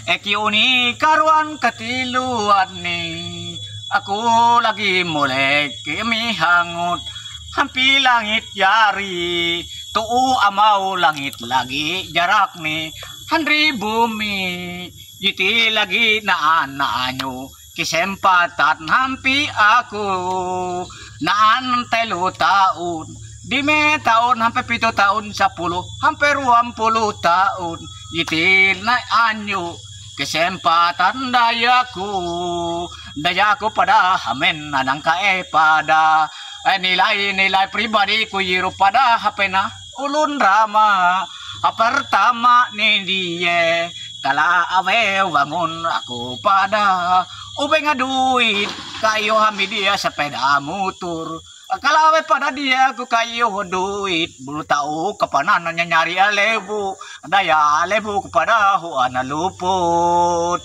Ekiuni karuan katiluan ni aku lagi mulai kami hangut hampi langit yari tuu amau langit lagi jarak ni handri bumi jiti lagi naan kesempatan hampi aku naan telu tahun di me tahun hampir 7 tahun 10 hampir 20 tahun jiti na anyo kesempatan dayaku pada hamen anang kae pada nilai-nilai pribadi ku yiru pada hapena ulun rama pertama ni dia kala awe bangun aku pada ube ngaduit kayo hami dia sepeda motor kalau awe pada dia aku kayo duit bulu tahu kepanannya nyari alebu daya alebu kepada huana luput.